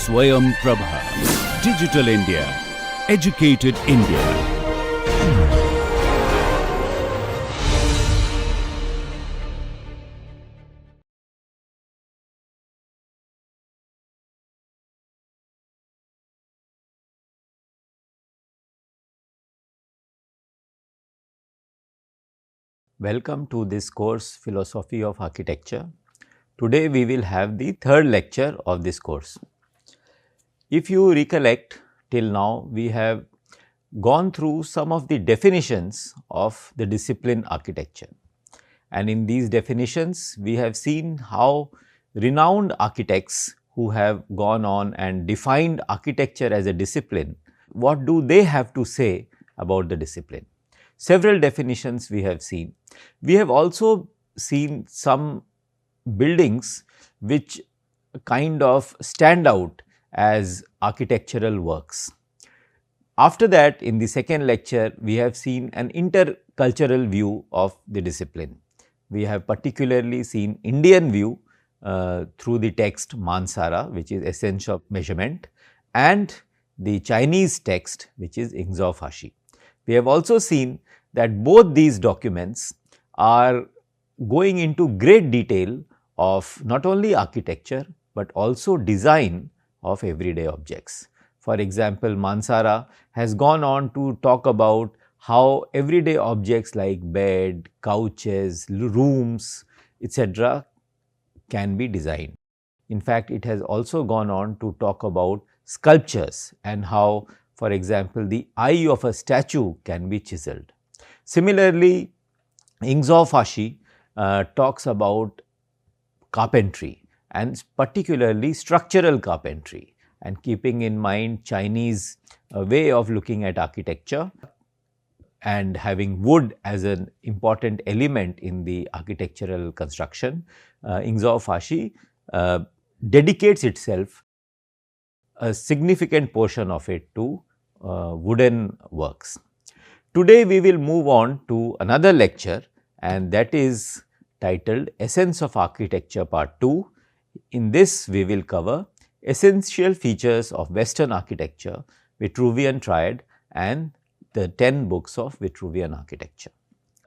SwayamPrabha. Digital India. Educated India. Welcome to this course Philosophy of Architecture. Today we will have the third lecture of this course. If you recollect, till now we have gone through some of the definitions of the discipline architecture, and in these definitions we have seen how renowned architects who have gone on and defined architecture as a discipline, what do they have to say about the discipline. Several definitions we have seen. We have also seen some buildings which kind of stand out as architectural works. After that, in the second lecture, we have seen an intercultural view of the discipline. We have particularly seen Indian view through the text Mansara, which is Essence of Measurement, and the Chinese text, which is Ingzao Fashi. We have also seen that both these documents are going into great detail of not only architecture, but also design of everyday objects. For example, Mansara has gone on to talk about how everyday objects like bed, couches, rooms, etc. can be designed. In fact, it has also gone on to talk about sculptures and how, for example, the eye of a statue can be chiseled. Similarly, Ingzao Fashi talks about carpentry and particularly structural carpentry, and keeping in mind Chinese way of looking at architecture and having wood as an important element in the architectural construction, Ingzao Fashi dedicates itself a significant portion of it to wooden works. Today we will move on to another lecture, and that is titled Essence of Architecture Part 2. In this we will cover essential features of Western architecture, Vitruvian Triad, and the 10 books of Vitruvian architecture.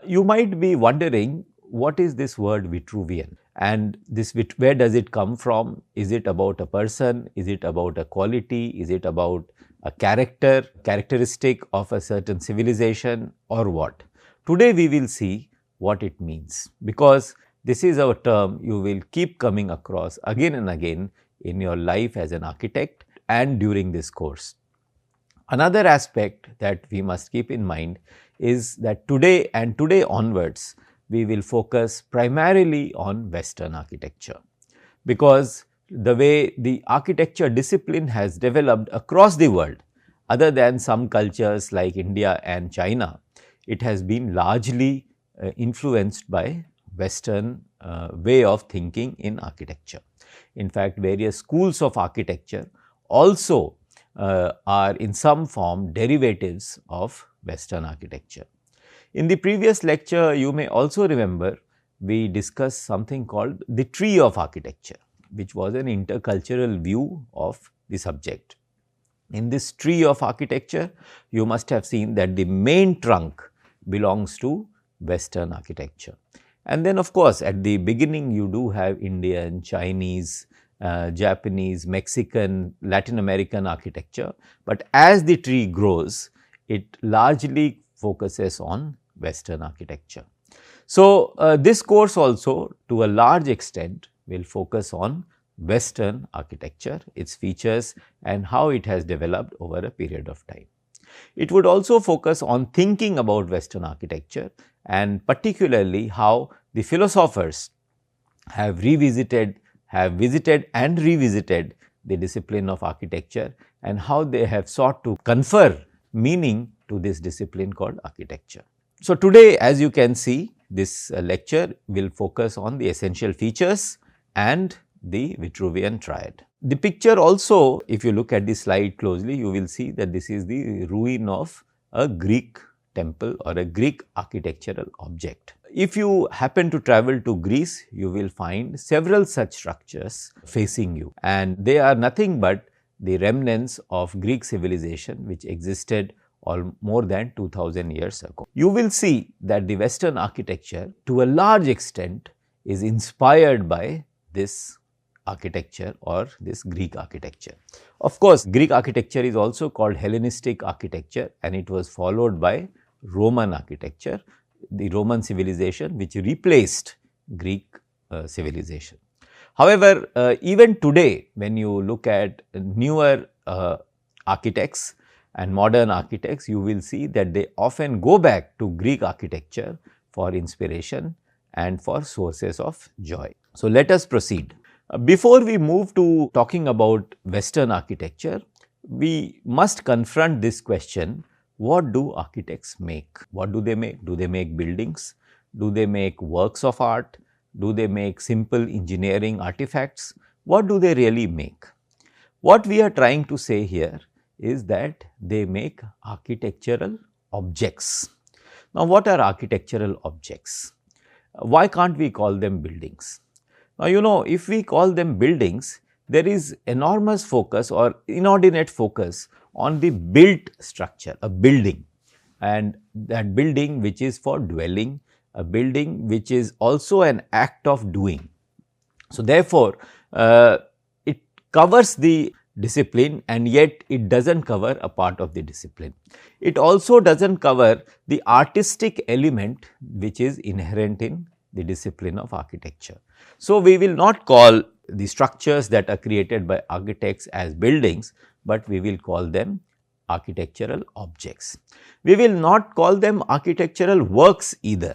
You might be wondering, what is this word Vitruvian, and this where does it come from? Is it about a person? Is it about a quality? Is it about a characteristic of a certain civilization, or what? Today we will see what it means, because this is a term you will keep coming across again and again in your life as an architect and during this course. Another aspect that we must keep in mind is that today onwards we will focus primarily on Western architecture, because the way the architecture discipline has developed across the world, other than some cultures like India and China, it has been largely influenced by Western way of thinking in architecture. In fact, various schools of architecture also are in some form derivatives of Western architecture. In the previous lecture, you may also remember we discussed something called the tree of architecture, which was an intercultural view of the subject. In this tree of architecture, you must have seen that the main trunk belongs to Western architecture. And then of course, at the beginning you do have Indian, Chinese, Japanese, Mexican, Latin American architecture, but as the tree grows, it largely focuses on Western architecture. So, this course also to a large extent will focus on Western architecture, its features and how it has developed over a period of time. It would also focus on thinking about Western architecture, and particularly how the philosophers have visited and revisited the discipline of architecture, and how they have sought to confer meaning to this discipline called architecture. So, today as you can see, this lecture will focus on the essential features and the Vitruvian Triad. The picture also, if you look at the slide closely, you will see that this is the ruin of a Greek temple or a Greek architectural object. If you happen to travel to Greece, you will find several such structures facing you, and they are nothing but the remnants of Greek civilization which existed more than 2000 years ago. You will see that the Western architecture to a large extent is inspired by this architecture or this Greek architecture. Of course, Greek architecture is also called Hellenistic architecture, and it was followed by Roman architecture, the Roman civilization which replaced Greek civilization. However, even today when you look at newer architects and modern architects, you will see that they often go back to Greek architecture for inspiration and for sources of joy. So, let us proceed. Before we move to talking about Western architecture, we must confront this question: what do architects make? What do they make? Do they make buildings? Do they make works of art? Do they make simple engineering artifacts? What do they really make? What we are trying to say here is that they make architectural objects. Now, what are architectural objects? Why can't we call them buildings? Now, you know, if we call them buildings, there is enormous focus or inordinate focus on the built structure, a building, and that building which is for dwelling, a building which is also an act of doing. So, therefore, it covers the discipline and yet it does not cover a part of the discipline. It also does not cover the artistic element which is inherent in the discipline of architecture. So, we will not call the structures that are created by architects as buildings, but we will call them architectural objects. We will not call them architectural works either,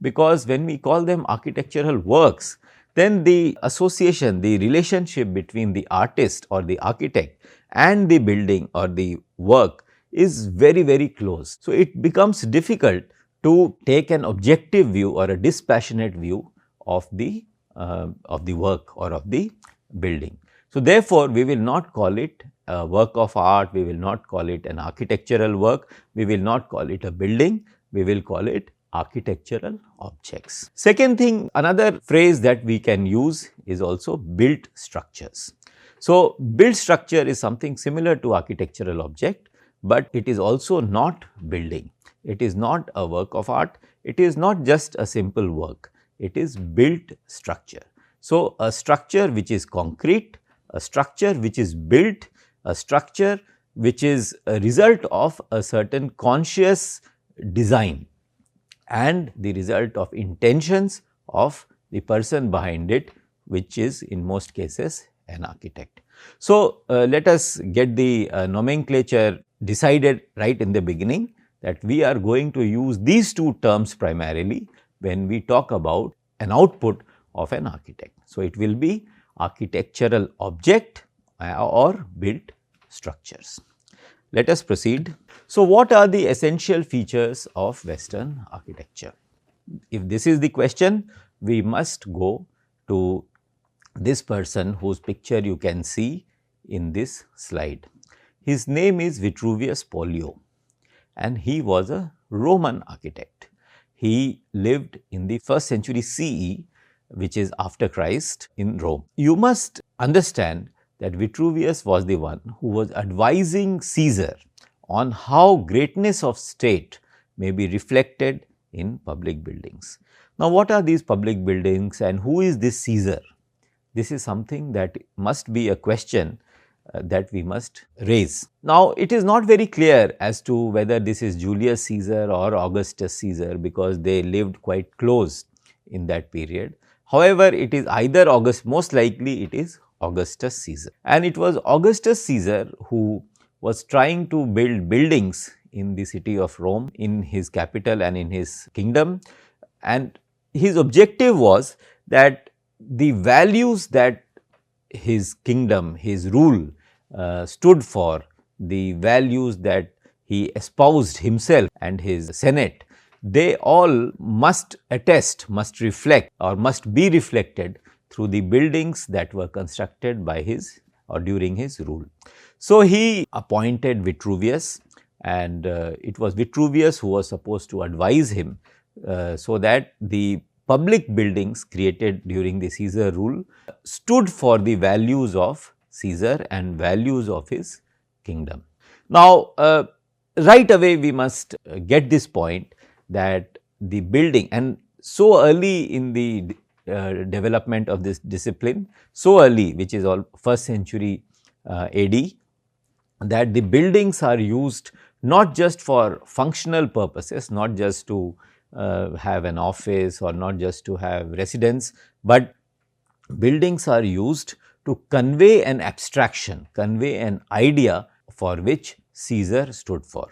because when we call them architectural works, then the association, the relationship between the artist or the architect and the building or the work is very, very close. So, it becomes difficult to take an objective view or a dispassionate view of the work or of the building. So, therefore, we will not call it a work of art, we will not call it an architectural work, we will not call it a building, we will call it architectural objects. Second thing, another phrase that we can use is also built structures. So, built structure is something similar to architectural object, but it is also not building. It is not a work of art, it is not just a simple work, it is built structure. So, a structure which is concrete, a structure which is built, a structure which is a result of a certain conscious design and the result of intentions of the person behind it, which is in most cases an architect. So, let us get the nomenclature decided right in the beginning, that we are going to use these two terms primarily when we talk about an output of an architect. So, it will be architectural object or built structures. Let us proceed. So, what are the essential features of Western architecture? If this is the question, we must go to this person whose picture you can see in this slide. His name is Vitruvius Pollio and he was a Roman architect. He lived in the 1st century CE, which is after Christ, in Rome. You must understand that Vitruvius was the one who was advising Caesar on how greatness of state may be reflected in public buildings. Now, what are these public buildings and who is this Caesar? This is something that must be a question that we must raise. Now, it is not very clear as to whether this is Julius Caesar or Augustus Caesar, because they lived quite close in that period. However, it is either most likely it is Augustus Caesar. And it was Augustus Caesar who was trying to build buildings in the city of Rome, in his capital and in his kingdom. And his objective was that the values that his kingdom, his rule stood for, the values that he espoused himself and his senate, they all must attest, must reflect or must be reflected through the buildings that were constructed by his or during his rule. So, he appointed Vitruvius, and it was Vitruvius who was supposed to advise him so that the public buildings created during the Caesar rule stood for the values of Caesar and values of his kingdom. Now, right away we must get this point that the building, and so early in the development of this discipline, so early, which is all 1st century AD, that the buildings are used not just for functional purposes, not just to have an office or not just to have residence, but buildings are used to convey an abstraction, convey an idea for which Caesar stood for.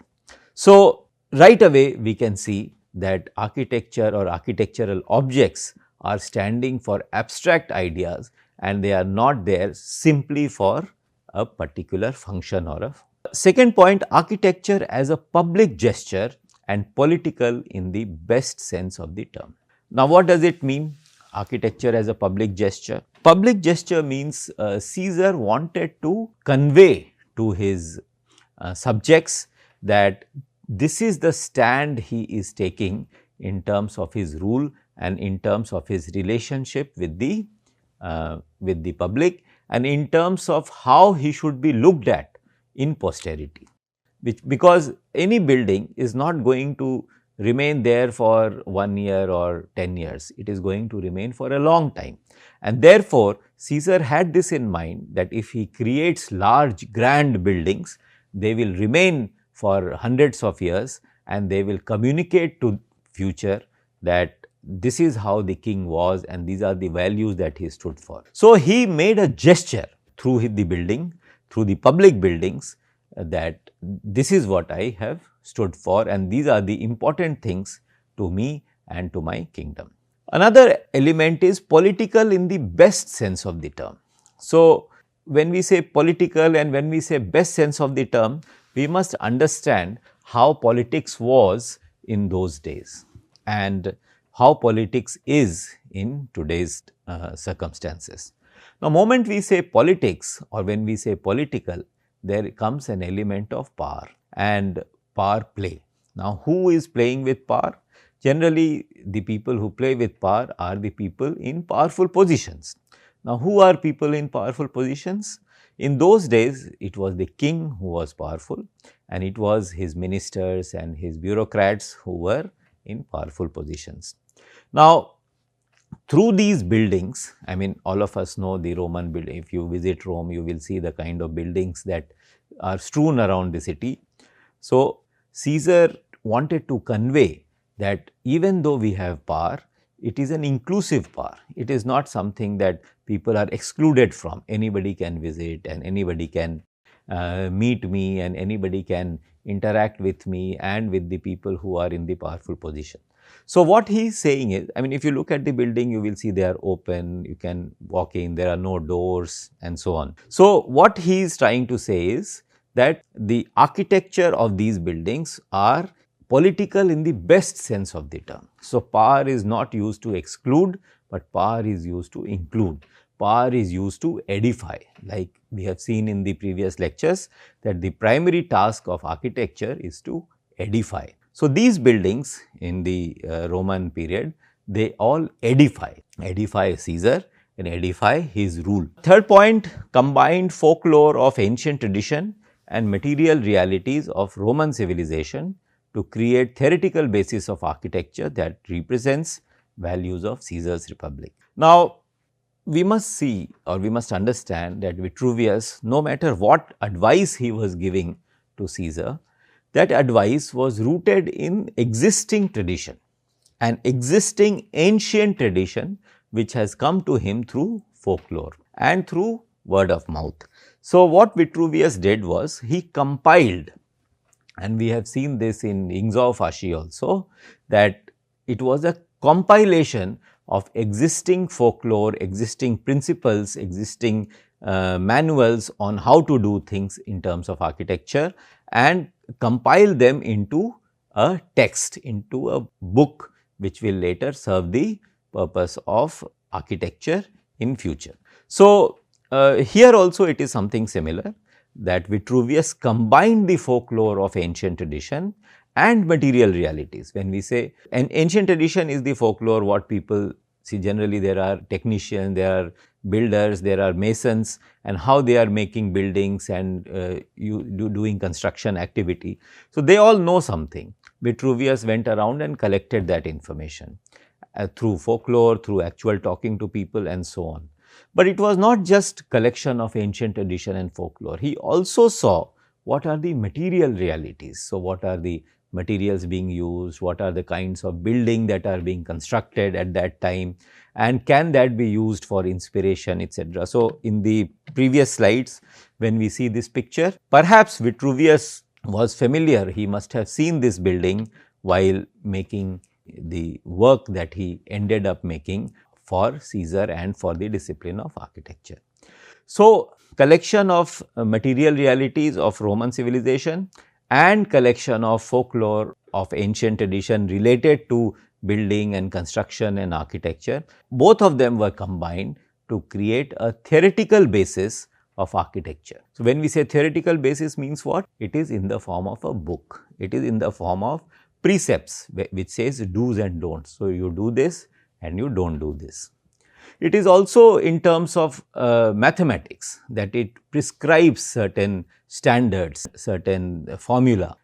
So, right away we can see that architecture or architectural objects are standing for abstract ideas, and they are not there simply for a particular function or a. Second point, architecture as a public gesture and political in the best sense of the term. Now, what does it mean? Architecture as a public gesture. Public gesture means Caesar wanted to convey to his subjects that this is the stand he is taking in terms of his rule and in terms of his relationship with the public, and in terms of how he should be looked at in posterity. Because any building is not going to remain there for 1 year or 10 years, it is going to remain for a long time. And therefore, Caesar had this in mind that if he creates large grand buildings, they will remain for hundreds of years and they will communicate to future that this is how the king was and these are the values that he stood for. So, he made a gesture through the building, through the public buildings, that this is what I have stood for and these are the important things to me and to my kingdom. Another element is political in the best sense of the term. So, when we say political and when we say best sense of the term, we must understand how politics was in those days and how politics is in today's circumstances. Now, moment we say politics or when we say political, there comes an element of power and power play. Now, who is playing with power? Generally, the people who play with power are the people in powerful positions. Now, who are people in powerful positions? In those days, it was the king who was powerful and it was his ministers and his bureaucrats who were in powerful positions. Now, through these buildings, I mean all of us know the Roman building. If you visit Rome, you will see the kind of buildings that are strewn around the city. So, Caesar wanted to convey that even though we have power, it is an inclusive power. It is not something that people are excluded from. Anybody can visit and anybody can meet me and anybody can interact with me and with the people who are in the powerful position. So, what he is saying is, I mean if you look at the building, you will see they are open, you can walk in, there are no doors and so on. So, what he is trying to say is that the architecture of these buildings are political in the best sense of the term. So, power is not used to exclude, but power is used to include. Power is used to edify, like we have seen in the previous lectures that the primary task of architecture is to edify. So, these buildings in the Roman period, they all edify Caesar and edify his rule. Third point, combined folklore of ancient tradition and material realities of Roman civilization to create theoretical basis of architecture that represents values of Caesar's republic. Now, we must see or we must understand that Vitruvius, no matter what advice he was giving to Caesar, that advice was rooted in existing tradition, an existing ancient tradition which has come to him through folklore and through word of mouth. So, what Vitruvius did was he compiled, and we have seen this in Ingzao also, that it was a compilation of existing folklore, existing principles, existing manuals on how to do things in terms of architecture and compile them into a text, into a book which will later serve the purpose of architecture in future. So, here also it is something similar, that Vitruvius combined the folklore of ancient tradition and material realities. When we say an ancient tradition is the folklore what people See, generally there are technicians, there are builders, there are masons, and how they are making buildings and doing construction activity. So, they all know something. Vitruvius went around and collected that information through folklore, through actual talking to people and so on. But it was not just collection of ancient tradition and folklore. He also saw what are the material realities. So, what are the materials being used, what are the kinds of building that are being constructed at that time, and can that be used for inspiration, etc. So, in the previous slides, when we see this picture, perhaps Vitruvius was familiar, he must have seen this building while making the work that he ended up making for Caesar and for the discipline of architecture. So, collection of material realities of Roman civilization and collection of folklore of ancient tradition related to building and construction and architecture, both of them were combined to create a theoretical basis of architecture. So, when we say theoretical basis means what? It is in the form of a book, it is in the form of precepts which says do's and don'ts. So, you do this and you don't do this. It is also in terms of mathematics, that it prescribes certain standards, certain formula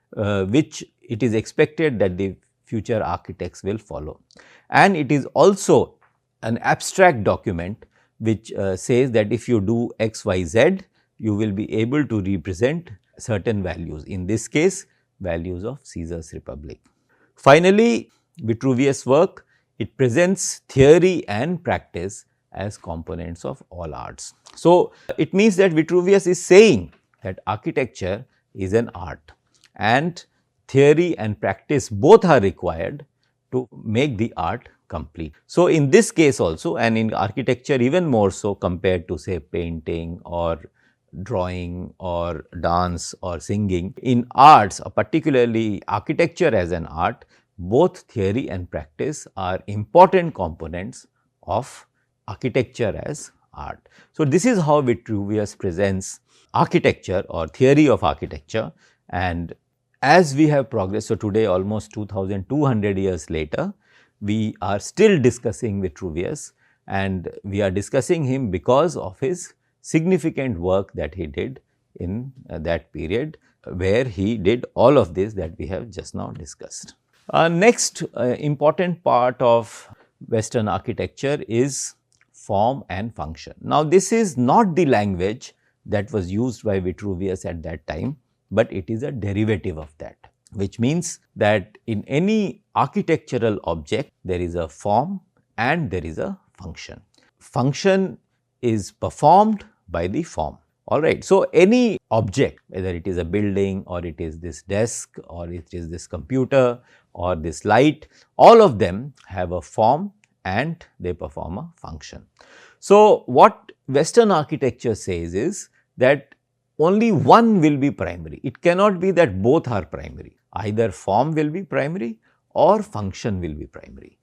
which it is expected that the future architects will follow. And it is also an abstract document which says that if you do x, y, z, you will be able to represent certain values, in this case values of Caesar's republic. Finally, Vitruvius' work, it presents theory and practice as components of all arts. So, it means that Vitruvius is saying that architecture is an art and theory and practice both are required to make the art complete. So, in this case also, and in architecture even more so compared to say painting or drawing or dance or singing, in arts, particularly architecture as an art, both theory and practice are important components of architecture as art. So, this is how Vitruvius presents architecture or theory of architecture, and as we have progressed, so today almost 2200 years later, we are still discussing Vitruvius, and we are discussing him because of his significant work that he did in that period, where he did all of this that we have just now discussed. Next important part of Western architecture is form and function. Now, this is not the language that was used by Vitruvius at that time, but it is a derivative of that, which means that in any architectural object, there is a form and there is a function. Function is performed by the form. Alright. So, any object, whether it is a building or it is this desk or it is this computer or this light, all of them have a form and they perform a function. So, what Western architecture says is that only one will be primary. It cannot be that both are primary. Either form will be primary or function will be primary.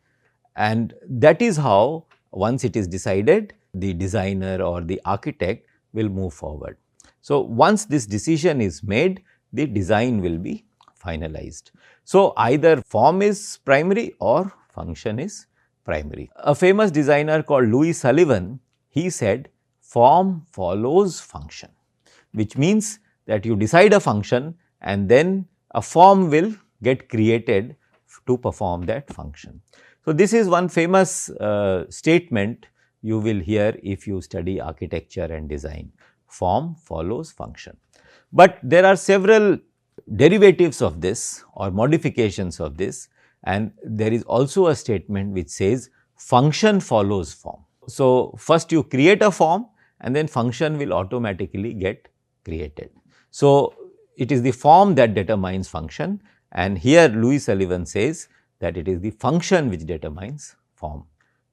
And that is how, once it is decided, the designer or the architect will move forward. So, once this decision is made, the design will be finalized. So, either form is primary or function is primary. A famous designer called Louis Sullivan, he said form follows function, which means that you decide a function and then a form will get created to perform that function. So, this is one famous statement you will hear if you study architecture and design: form follows function. But there are several derivatives of this or modifications of this, and there is also a statement which says function follows form. So, first you create a form and then function will automatically get created. So, it is the form that determines function, and here Louis Sullivan says that it is the function which determines form.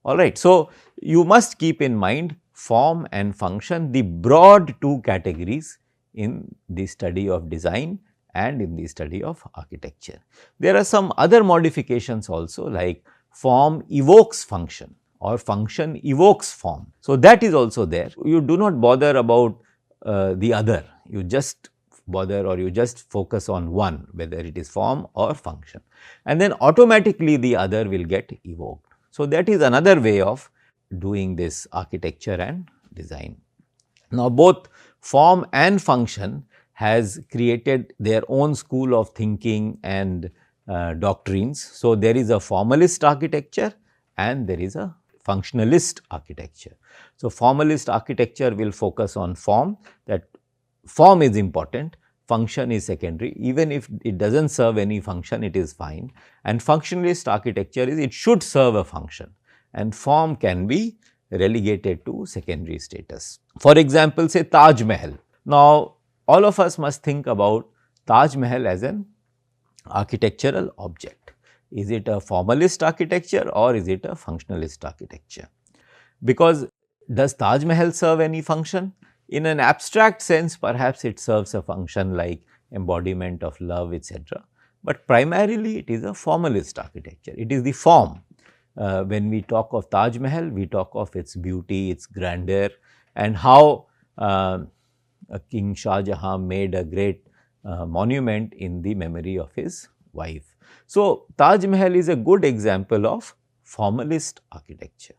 Alright. So, you must keep in mind form and function, the broad two categories in the study of design and in the study of architecture. There are some other modifications also, like form evokes function or function evokes form. So, that is also there. You do not bother about the other, you just bother or you just focus on one, whether it is form or function, and then automatically the other will get evoked. So, that is another way of doing this architecture and design. Now, both form and function has created their own school of thinking and doctrines. So, there is a formalist architecture and there is a functionalist architecture. So, formalist architecture will focus on form, that form is important, function is secondary. Even if it does not serve any function, it is fine. And functionalist architecture is it should serve a function and form can be relegated to secondary status. For example, say Taj Mahal. Now, all of us must think about Taj Mahal as an architectural object. Is it a formalist architecture or is it a functionalist architecture? Because does Taj Mahal serve any function? In an abstract sense, perhaps it serves a function like embodiment of love, etc. But primarily it is a formalist architecture. It is the form. When we talk of Taj Mahal, we talk of its beauty, its grandeur, and how King Shah Jahan made a great monument in the memory of his wife. So, Taj Mahal is a good example of formalist architecture.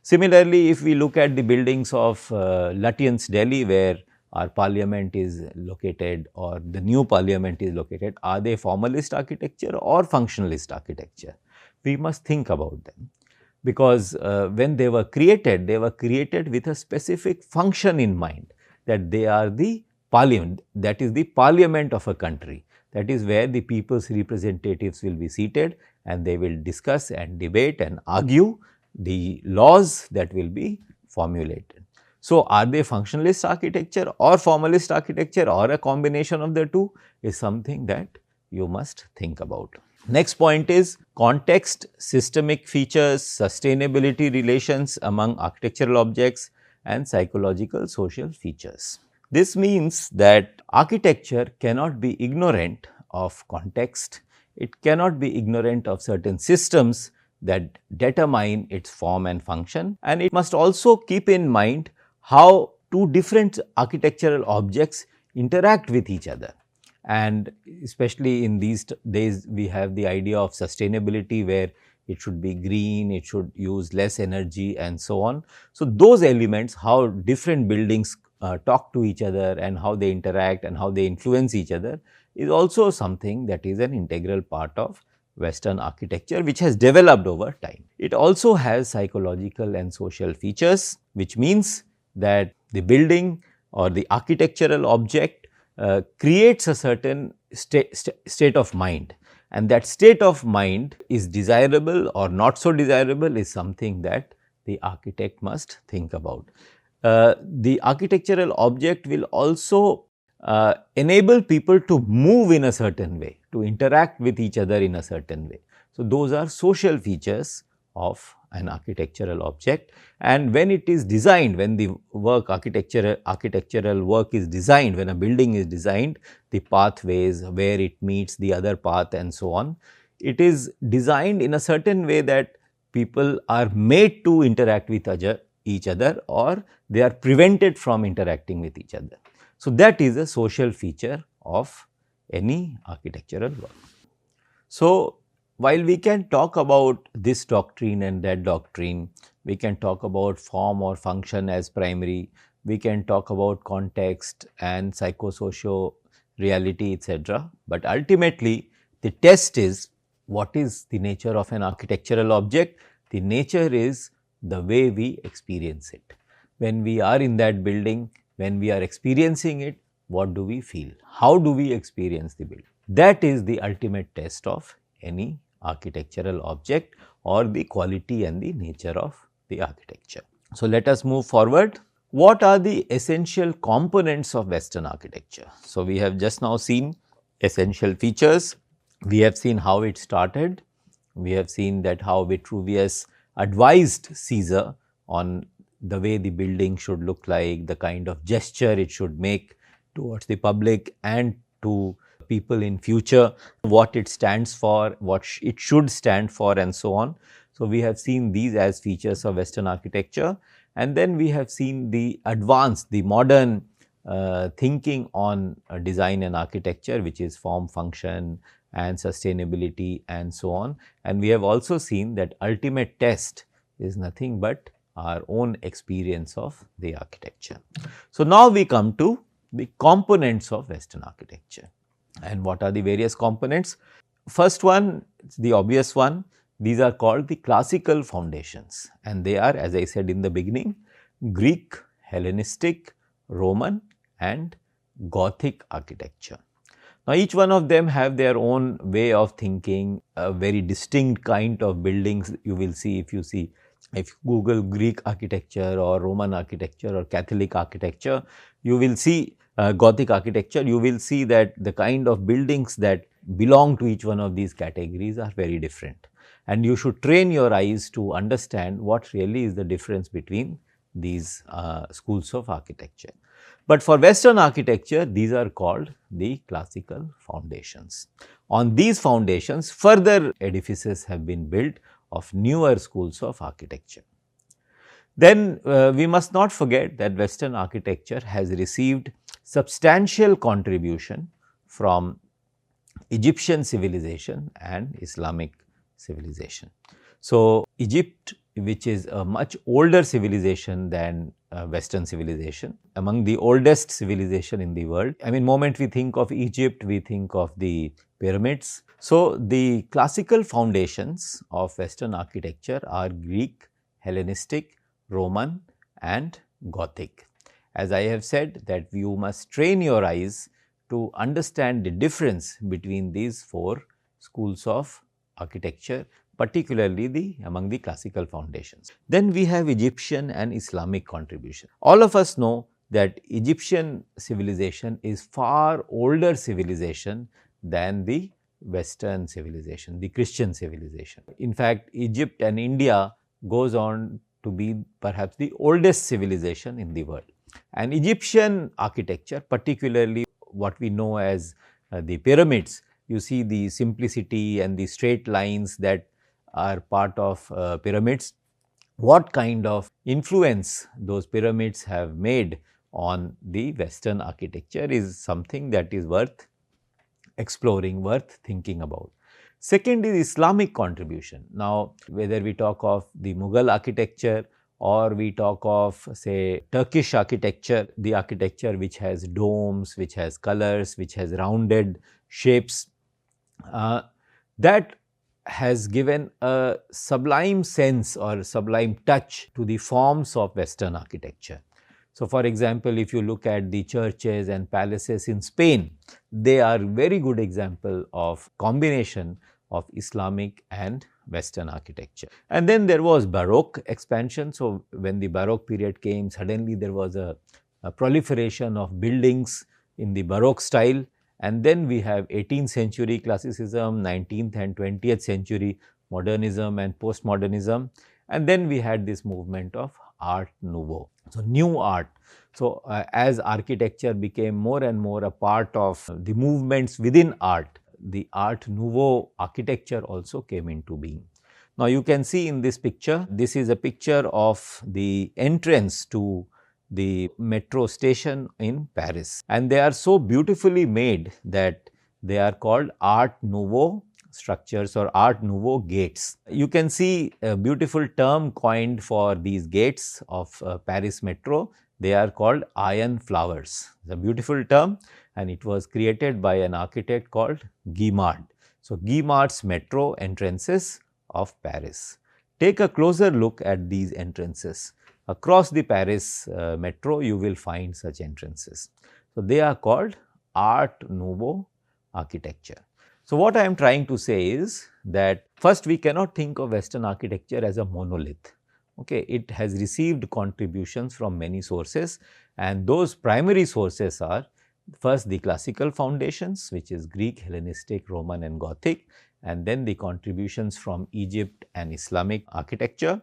Similarly, if we look at the buildings of Lutyens, Delhi, where our parliament is located or the new parliament is located, are they formalist architecture or functionalist architecture? We must think about them, because when they were created with a specific function in mind, that they are the parliament, that is the parliament of a country. That is where the people's representatives will be seated and they will discuss and debate and argue the laws that will be formulated. So, are they functionalist architecture or formalist architecture or a combination of the two is something that you must think about. Next point is context, systemic features, sustainability relations among architectural objects and psychological social features. This means that architecture cannot be ignorant of context, it cannot be ignorant of certain systems that determine its form and function, and it must also keep in mind how two different architectural objects interact with each other. And especially in these days, we have the idea of sustainability, where it should be green, it should use less energy and so on. So, those elements, how different buildings talk to each other and how they interact and how they influence each other, is also something that is an integral part of Western architecture, which has developed over time. It also has psychological and social features, which means that the building or the architectural object creates a certain state of mind, and that state of mind is desirable or not so desirable is something that the architect must think about. The architectural object will also enable people to move in a certain way, to interact with each other in a certain way. So, those are social features of an architectural object, and when it is designed, when the work architectural work is designed, when a building is designed, the pathways, where it meets the other path and so on, it is designed in a certain way that people are made to interact with each other, or they are prevented from interacting with each other. So, that is a social feature of any architectural work. So, while we can talk about this doctrine and that doctrine, we can talk about form or function as primary, we can talk about context and psychosocial reality, etc. But ultimately, the test is, what is the nature of an architectural object? The nature is the way we experience it. When we are in that building, when we are experiencing it, what do we feel? How do we experience the building? That is the ultimate test of any architectural object, or the quality and the nature of the architecture. So, let us move forward. What are the essential components of Western architecture? So, we have just now seen essential features, we have seen how it started, we have seen that how Vitruvius advised Caesar on the way the building should look like, the kind of gesture it should make towards the public and to people in future, what it stands for, what it should stand for and so on. So, we have seen these as features of Western architecture, and then we have seen the advanced, the modern thinking on design and architecture, which is form, function, and sustainability and so on. And we have also seen that ultimate test is nothing but our own experience of the architecture. So, now we come to the components of Western architecture. And what are the various components? First one, the obvious one, these are called the classical foundations, and they are, as I said in the beginning, Greek, Hellenistic, Roman and Gothic architecture. Now, each one of them have their own way of thinking, a very distinct kind of buildings you will see if you Google Greek architecture or Roman architecture or Catholic architecture, you will see Gothic architecture, you will see that the kind of buildings that belong to each one of these categories are very different. And you should train your eyes to understand what really is the difference between these schools of architecture. But for Western architecture, these are called the classical foundations. On these foundations, further edifices have been built of newer schools of architecture. Then we must not forget that Western architecture has received substantial contribution from Egyptian civilization and Islamic civilization. So, Egypt, which is a much older civilization than Western civilization, among the oldest civilization in the world. I mean, moment we think of Egypt, we think of the pyramids. So, the classical foundations of Western architecture are Greek, Hellenistic, Roman and Gothic. As I have said that you must train your eyes to understand the difference between these four schools of architecture, particularly among the classical foundations. Then we have Egyptian and Islamic contribution. All of us know that Egyptian civilization is far older civilization than the Western civilization, the Christian civilization. In fact, Egypt and India goes on to be perhaps the oldest civilization in the world. And Egyptian architecture, particularly what we know as the pyramids, you see the simplicity and the straight lines that are part of pyramids. What kind of influence those pyramids have made on the Western architecture is something that is worth exploring, worth thinking about. Second is Islamic contribution. Now, whether we talk of the Mughal architecture or we talk of, say, Turkish architecture, the architecture which has domes, which has colors, which has rounded shapes, that has given a sublime sense or sublime touch to the forms of Western architecture. So, for example, if you look at the churches and palaces in Spain, they are very good example of combination of Islamic and Western architecture. And then there was Baroque expansion. So, when the Baroque period came, suddenly there was a proliferation of buildings in the Baroque style. And then we have 18th century classicism, 19th and 20th century modernism and postmodernism. And then we had this movement of Art Nouveau. So, new art. So, as architecture became more and more a part of the movements within art, the Art Nouveau architecture also came into being. Now, you can see in this picture, this is a picture of the entrance to the metro station in Paris, and they are so beautifully made that they are called Art Nouveau structures or Art Nouveau gates. You can see a beautiful term coined for these gates of Paris metro. They are called iron flowers. It's a beautiful term, and it was created by an architect called Guimard. So, Guimard's metro entrances of Paris. Take a closer look at these entrances. Across the Paris metro, you will find such entrances. So, they are called Art Nouveau architecture. So, what I am trying to say is that first we cannot think of Western architecture as a monolith. Okay, it has received contributions from many sources, and those primary sources are first the classical foundations, which is Greek, Hellenistic, Roman and Gothic, and then the contributions from Egypt and Islamic architecture,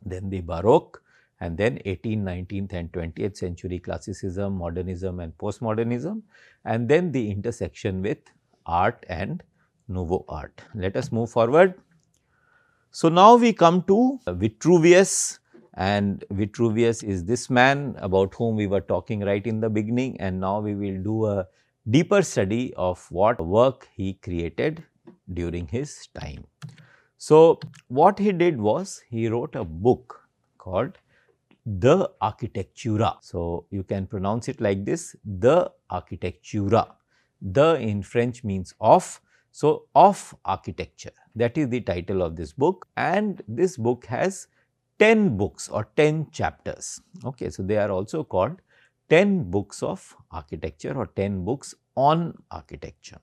then the Baroque, and then 18th, 19th and 20th century classicism, modernism and postmodernism, and then the intersection with art and nouveau art. Let us move forward. So, now we come to Vitruvius, and Vitruvius is this man about whom we were talking right in the beginning, and now we will do a deeper study of what work he created during his time. So, what he did was he wrote a book called The Architectura. So, you can pronounce it like this, The Architectura. The in French means of. So, of architecture, that is the title of this book, and this book has 10 books or 10 chapters. Okay, so they are also called 10 books of architecture or 10 books on architecture.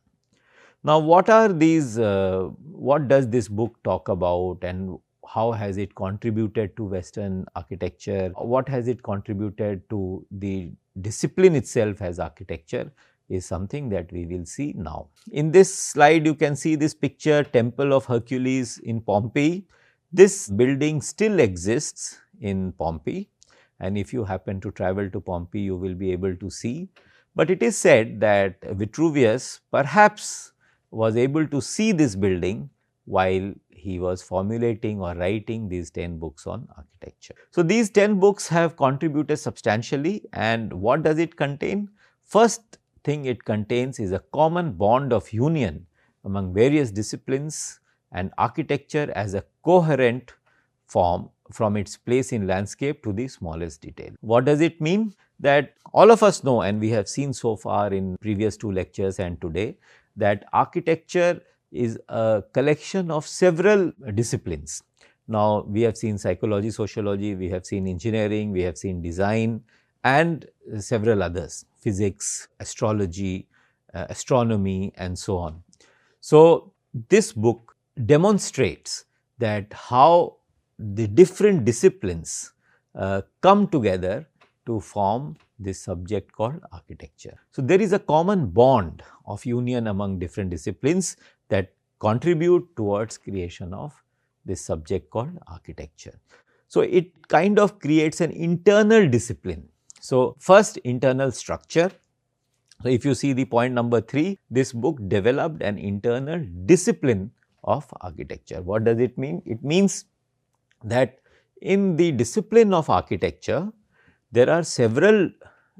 Now, what are these, what does this book talk about, and how has it contributed to Western architecture? What has it contributed to the discipline itself as architecture is something that we will see now. In this slide, you can see this picture, Temple of Hercules in Pompeii. This building still exists in Pompeii, and if you happen to travel to Pompeii, you will be able to see. But it is said that Vitruvius perhaps was able to see this building while he was formulating or writing these 10 books on architecture. So, these 10 books have contributed substantially, and what does it contain? First thing it contains is a common bond of union among various disciplines and architecture as a coherent form from its place in landscape to the smallest detail. What does it mean? That all of us know, and we have seen so far in previous 2 lectures and today, that architecture is a collection of several disciplines. Now, we have seen psychology, sociology, we have seen engineering, we have seen design and several others, physics, astrology, astronomy and so on. So, this book demonstrates that how the different disciplines come together to form this subject called architecture. So, there is a common bond of union among different disciplines that contribute towards creation of this subject called architecture. So, it kind of creates an internal discipline. So, first internal structure. So, if you see the point number 3, this book developed an internal discipline of architecture. What does it mean? It means that in the discipline of architecture, there are several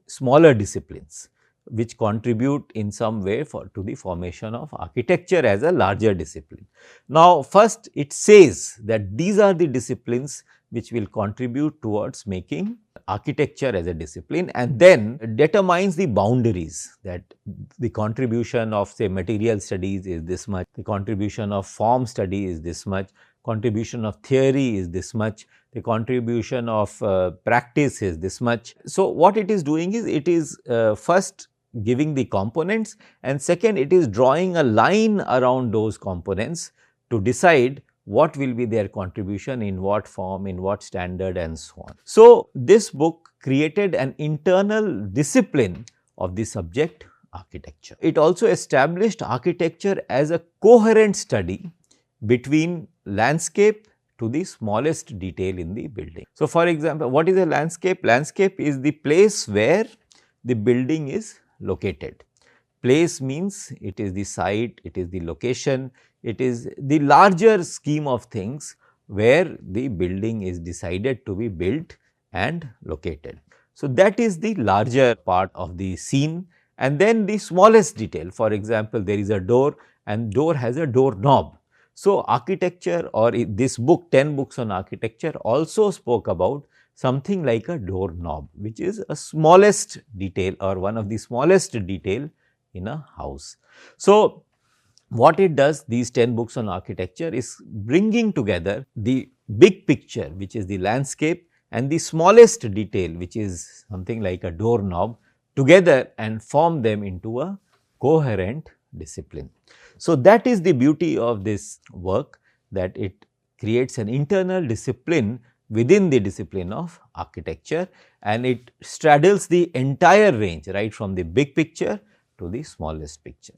smaller disciplines which contribute in some way to the formation of architecture as a larger discipline. Now, first it says that these are the disciplines which will contribute towards making architecture as a discipline, and then determines the boundaries, that the contribution of say material studies is this much, the contribution of form study is this much, contribution of theory is this much, the contribution of practice is this much. So, what it is doing is, it is first giving the components, and second it is drawing a line around those components to decide what will be their contribution, in what form, in what standard and so on. So, this book created an internal discipline of the subject architecture. It also established architecture as a coherent study between landscape to the smallest detail in the building. So, for example, what is a landscape? Landscape is the place where the building is located. Place means it is the site, it is the location, it is the larger scheme of things where the building is decided to be built and located. So, that is the larger part of the scene, and then the smallest detail. For example, there is a door and door has a door knob. So, architecture, or this book 10 books on architecture also spoke about something like a door knob, which is a smallest detail or one of the smallest detail in a house. So, what it does, these 10 books on architecture, is bringing together the big picture, which is the landscape, and the smallest detail, which is something like a door knob, together and form them into a coherent discipline. So, that is the beauty of this work, that it creates an internal discipline within the discipline of architecture, and it straddles the entire range, right from the big picture to the smallest picture.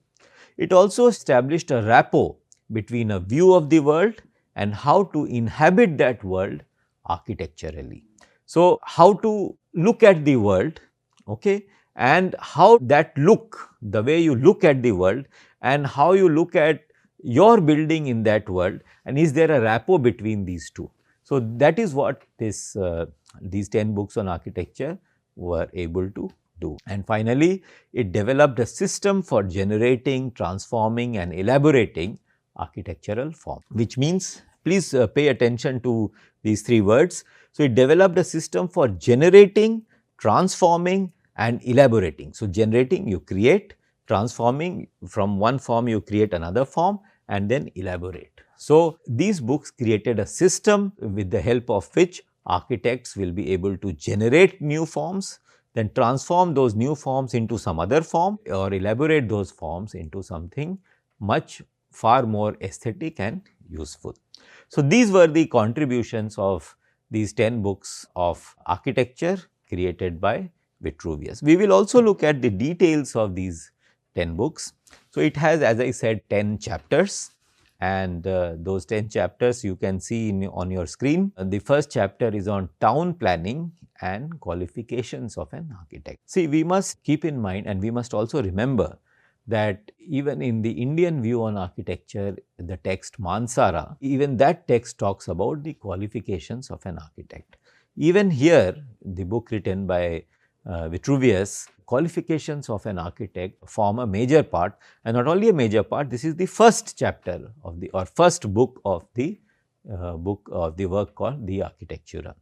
It also established a rapport between a view of the world and how to inhabit that world architecturally. So, how to look at the world, okay, and how that look, the way you look at the world and how you look at your building in that world, and is there a rapport between these two. So, that is what these 10 books on architecture were able to do. And finally, it developed a system for generating, transforming and elaborating architectural form, which means, please pay attention to these three words. So, it developed a system for generating, transforming and elaborating. So, generating, you create; transforming, from one form you create another form, and then elaborate. So, these books created a system with the help of which architects will be able to generate new forms, then transform those new forms into some other form, or elaborate those forms into something much far more aesthetic and useful. So, these were the contributions of these 10 books of architecture created by Vitruvius. We will also look at the details of these 10 books. So, it has, as I said, 10 chapters, and those 10 chapters you can see on your screen. The first chapter is on town planning and qualifications of an architect. See, we must keep in mind, and we must also remember, that even in the Indian view on architecture, the text Mansara, even that text talks about the qualifications of an architect. Even here, the book written by Vitruvius, qualifications of an architect form a major part, and not only a major part, this is the first chapter of the, or first book of the work called the Architectura.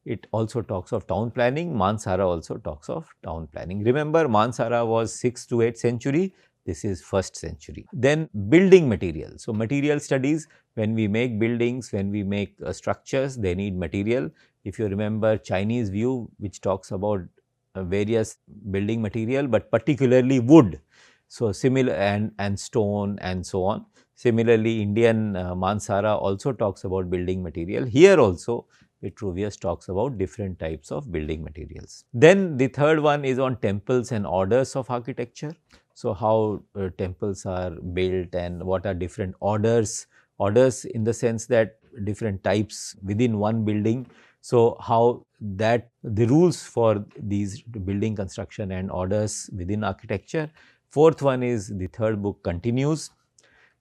It also talks of town planning. Mansara also talks of town planning. Remember, Mansara was 6th to 8th century. This is 1st century. Then building materials. So, material studies, when we make buildings, when we make structures, they need material. If you remember Chinese view, which talks about various building material, but particularly wood. So, similar and stone and so on. Similarly, Indian Mansara also talks about building material. Here also Vitruvius talks about different types of building materials. Then the third one is on temples and orders of architecture. So, how temples are built and what are different orders. Orders in the sense that different types within one building. So, how that the rules for these building construction and orders within architecture. Fourth one is, the third book continues.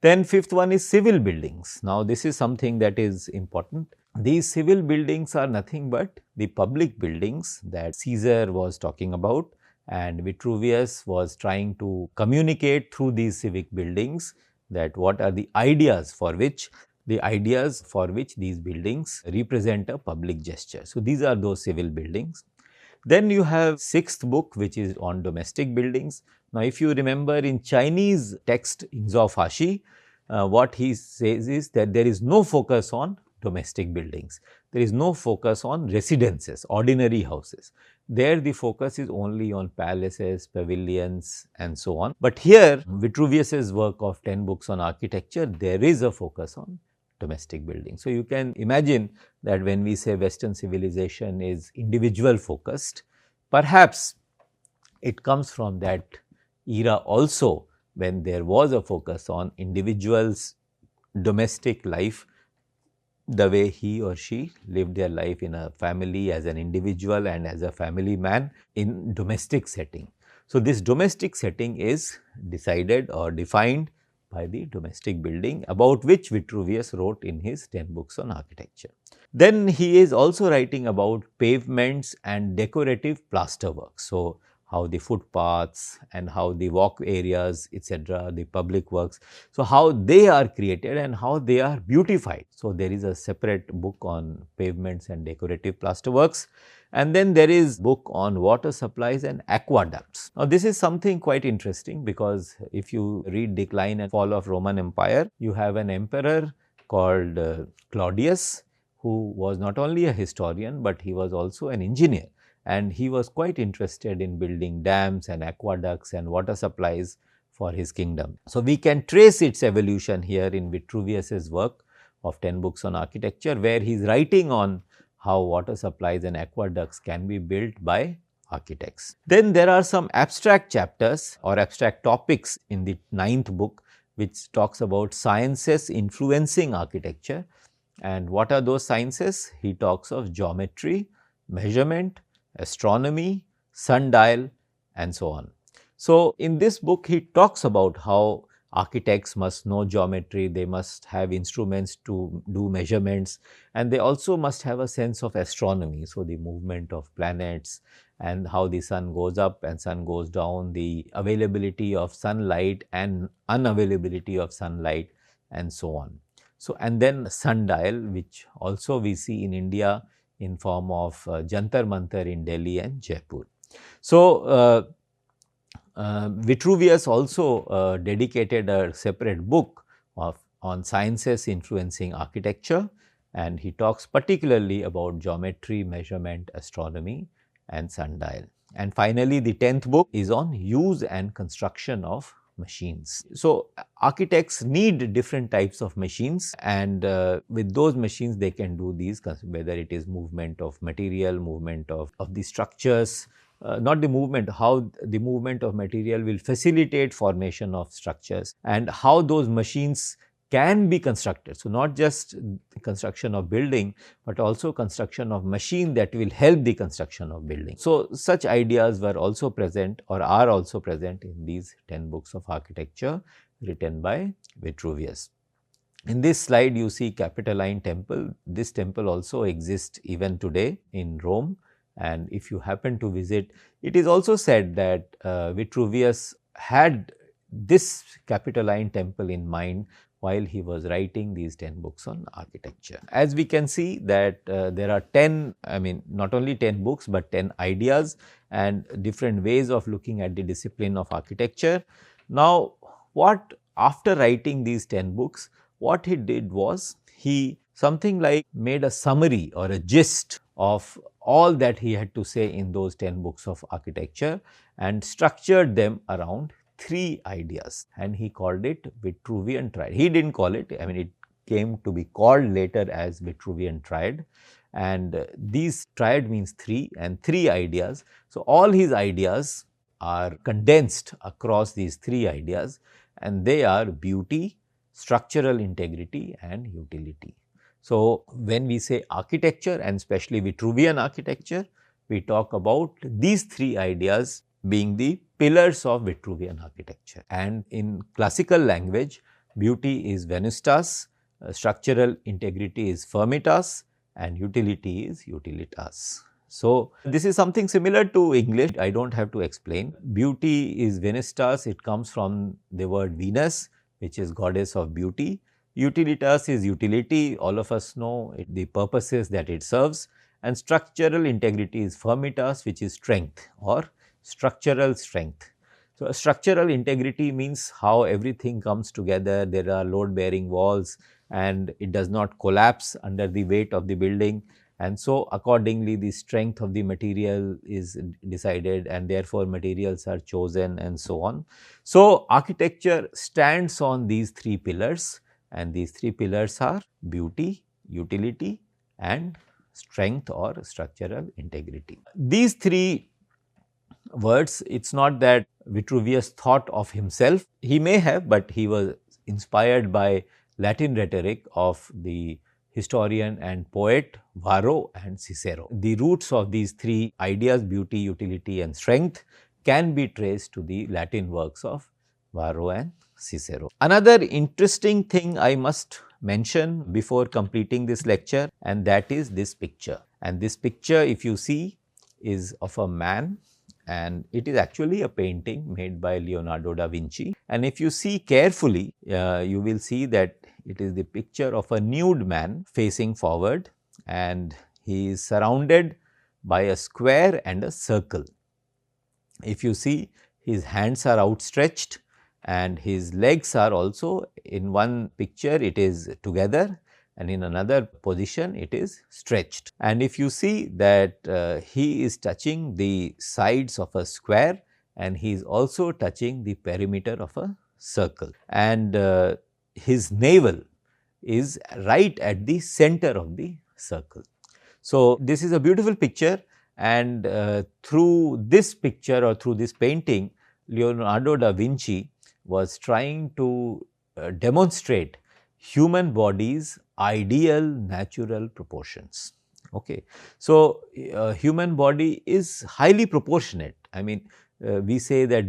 Then fifth one is civil buildings. Now, this is something that is important. These civil buildings are nothing but the public buildings that Caesar was talking about, and Vitruvius was trying to communicate through these civic buildings that what are the ideas for which these buildings represent a public gesture. So, these are those civil buildings. Then you have sixth book, which is on domestic buildings. Now, if you remember in Chinese text Ingzao Fashi, what he says is that there is no focus on domestic buildings. There is no focus on residences, ordinary houses. There the focus is only on palaces, pavilions and so on. But here, Vitruvius's work of 10 books on architecture, there is a focus on domestic buildings. So, you can imagine that when we say Western civilization is individual focused, perhaps it comes from that era also, when there was a focus on individuals' domestic life, the way he or she lived their life in a family as an individual and as a family man in domestic setting. So, this domestic setting is decided or defined by the domestic building, about which Vitruvius wrote in his 10 books on architecture. Then he is also writing about pavements and decorative plaster work. So, how the footpaths and how the walk areas, etc., the public works. So, how they are created and how they are beautified. So, there is a separate book on pavements and decorative plaster works. And then there is book on water supplies and aqueducts. Now, this is something quite interesting, because if you read Decline and Fall of Roman Empire, you have an emperor called Claudius, who was not only a historian, but he was also an engineer. And he was quite interested in building dams and aqueducts and water supplies for his kingdom. So, we can trace its evolution here in Vitruvius's work of 10 books on architecture, where he is writing on how water supplies and aqueducts can be built by architects. Then there are some abstract chapters or abstract topics in the 9th book, which talks about sciences influencing architecture. And what are those sciences? He talks of geometry, measurement, astronomy, sundial and so on. So, in this book he talks about how architects must know geometry, they must have instruments to do measurements, and they also must have a sense of astronomy. So, the movement of planets and how the sun goes up and sun goes down, the availability of sunlight and unavailability of sunlight, and so on. So, and then sundial, which also we see in India in form of Jantar Mantar in Delhi and Jaipur. So, Vitruvius also dedicated a separate book on sciences influencing architecture, and he talks particularly about geometry, measurement, astronomy and sundial. And finally, the 10th book is on use and construction of machines. So, architects need different types of machines, and with those machines they can do these, whether it is movement of material, movement of the structures, not the movement, how the movement of material will facilitate formation of structures, and how those machines can be constructed. So, not just construction of building, but also construction of machine that will help the construction of building. So, such ideas were also present or are also present in these 10 books of architecture written by Vitruvius. In this slide, you see Capitoline Temple. This temple also exists even today in Rome, and if you happen to visit, it is also said that Vitruvius had this Capitoline Temple in mind while he was writing these 10 books on architecture. As we can see that there are 10, not only 10 books, but 10 ideas and different ways of looking at the discipline of architecture. Now, after writing these 10 books, what he did was he something like made a summary or a gist of all that he had to say in those 10 books of architecture and structured them around 3 ideas, and he called it Vitruvian Triad. He did not call it, it came to be called later as Vitruvian Triad, and these triad means 3 and 3 ideas. So, all his ideas are condensed across these 3 ideas, and they are beauty, structural integrity and utility. So, when we say architecture and especially Vitruvian architecture, we talk about these 3 ideas being the pillars of Vitruvian architecture. And in classical language, beauty is Venustas, structural integrity is Firmitas and utility is Utilitas. So, this is something similar to English, I do not have to explain. Beauty is Venustas, it comes from the word Venus, which is goddess of beauty. Utilitas is utility, all of us know the purposes that it serves, and structural integrity is Firmitas, which is strength or structural strength. So, structural integrity means how everything comes together, there are load bearing walls and it does not collapse under the weight of the building, and so accordingly the strength of the material is decided and therefore materials are chosen and so on. So, architecture stands on these 3 pillars, and these 3 pillars are beauty, utility and strength or structural integrity. These 3 words, it is not that Vitruvius thought of himself, he may have, but he was inspired by Latin rhetoric of the historian and poet Varro and Cicero. The roots of these 3 ideas, beauty, utility and strength, can be traced to the Latin works of Varro and Cicero. Another interesting thing I must mention before completing this lecture, and that is this picture. And this picture, if you see, is of a man, and it is actually a painting made by Leonardo da Vinci. And if you see carefully, you will see that it is the picture of a nude man facing forward, and he is surrounded by a square and a circle. If you see, his hands are outstretched and his legs are also, in one picture it is together and in another position it is stretched. And if you see that he is touching the sides of a square and he is also touching the perimeter of a circle, and his navel is right at the center of the circle. So, this is a beautiful picture, and through this picture or through this painting, Leonardo da Vinci was trying to demonstrate human body's ideal natural proportions. Okay. So, human body is highly proportionate. we say that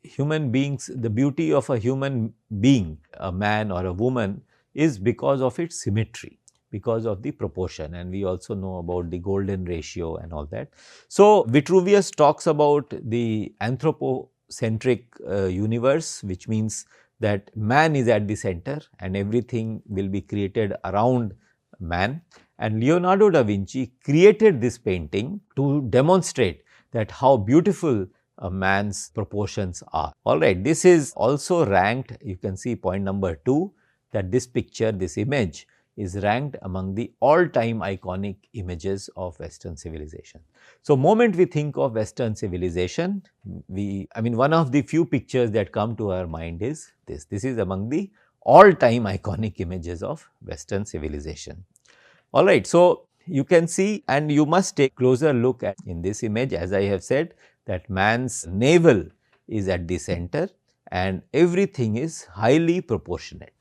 human beings, the beauty of a human being, a man or a woman, is because of its symmetry, because of the proportion, and we also know about the golden ratio and all that. So, Vitruvius talks about the anthropocentric universe, which means that man is at the center and everything will be created around man. And Leonardo da Vinci created this painting to demonstrate that how beautiful a man's proportions are. Alright, this is also ranked, you can see point number 2, that this picture, this image is ranked among the all-time iconic images of Western civilization. So, moment we think of Western civilization, one of the few pictures that come to our mind is this. This is among the all-time iconic images of Western civilization. Alright, so you can see, and you must take closer look at in this image, as I have said, that man's navel is at the center and everything is highly proportionate.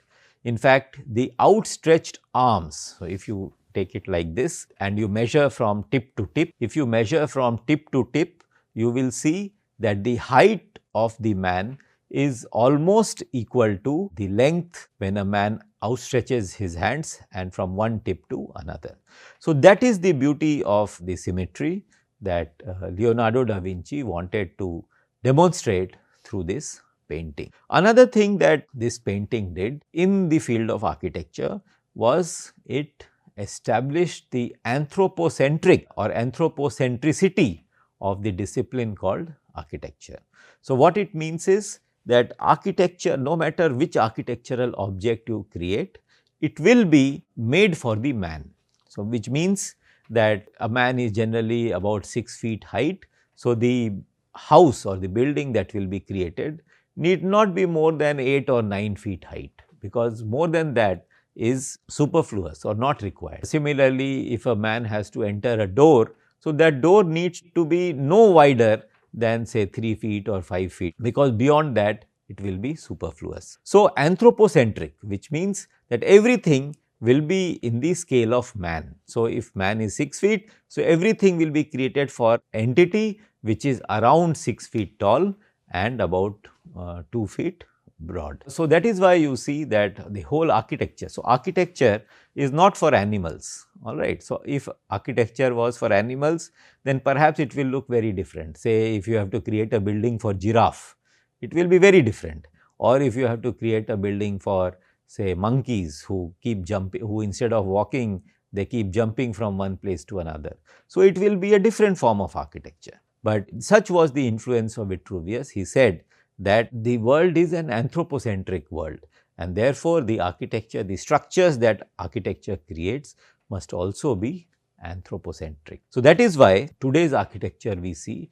In fact, the outstretched arms, so if you take it like this and you measure from tip to tip, if you measure from tip to tip, you will see that the height of the man is almost equal to the length when a man outstretches his hands and from one tip to another. So, that is the beauty of the symmetry that Leonardo da Vinci wanted to demonstrate through this painting. Another thing that this painting did in the field of architecture was it established the anthropocentric or anthropocentricity of the discipline called architecture. So, what it means is that architecture, no matter which architectural object you create, it will be made for the man. So, which means that a man is generally about 6 feet height. So, the house or the building that will be created need not be more than 8 or 9 feet height, because more than that is superfluous or not required. Similarly, if a man has to enter a door, so that door needs to be no wider than say 3 feet or 5 feet, because beyond that it will be superfluous. So, anthropocentric, which means that everything will be in the scale of man. So, if man is 6 feet, so everything will be created for entity which is around 6 feet tall and about 2 feet broad. So, that is why you see that the whole architecture. So, architecture is not for animals, alright. So, if architecture was for animals, then perhaps it will look very different. Say, if you have to create a building for giraffe, it will be very different. Or if you have to create a building for say monkeys who keep jumping, who instead of walking, they keep jumping from one place to another. So, it will be a different form of architecture. But such was the influence of Vitruvius. He said that the world is an anthropocentric world, and therefore, the architecture, the structures that architecture creates must also be anthropocentric. So, that is why today's architecture we see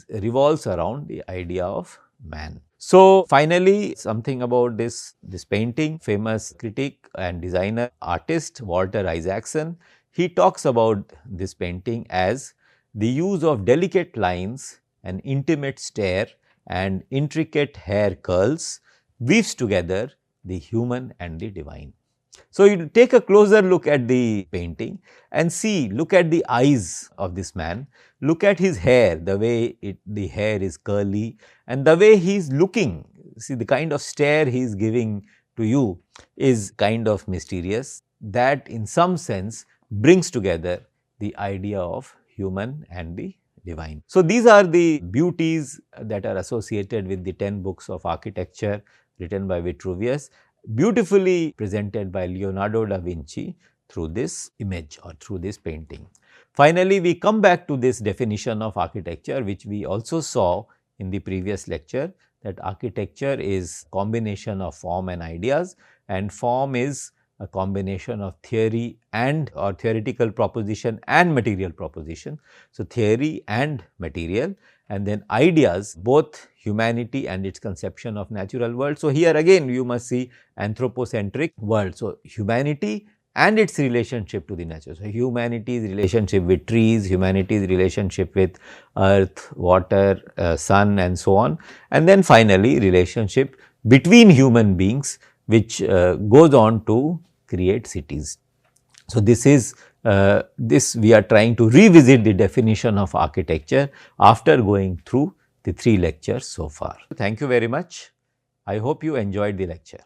revolves around the idea of man. So, finally, something about this painting. Famous critic and designer artist Walter Isaacson, he talks about this painting as the use of delicate lines, an intimate stare and intricate hair curls weaves together the human and the divine. So, you take a closer look at the painting and see, look at the eyes of this man, look at his hair, the way the hair is curly, and the way he is looking, see the kind of stare he is giving to you is kind of mysterious. That in some sense brings together the idea of human and the divine. So, these are the beauties that are associated with the 10 books of architecture written by Vitruvius, beautifully presented by Leonardo da Vinci through this image or through this painting. Finally, we come back to this definition of architecture, which we also saw in the previous lecture, that architecture is combination of form and ideas, and form is a combination of theory and or theoretical proposition and material proposition. So, theory and material, and then ideas, both humanity and its conception of natural world. So, here again you must see anthropocentric world. So, humanity and its relationship to the nature. So, humanity's relationship with trees, humanity's relationship with earth, water, sun and so on, and then finally relationship between human beings, which goes on to create cities. So, this is we are trying to revisit the definition of architecture after going through the 3 lectures so far. Thank you very much. I hope you enjoyed the lecture.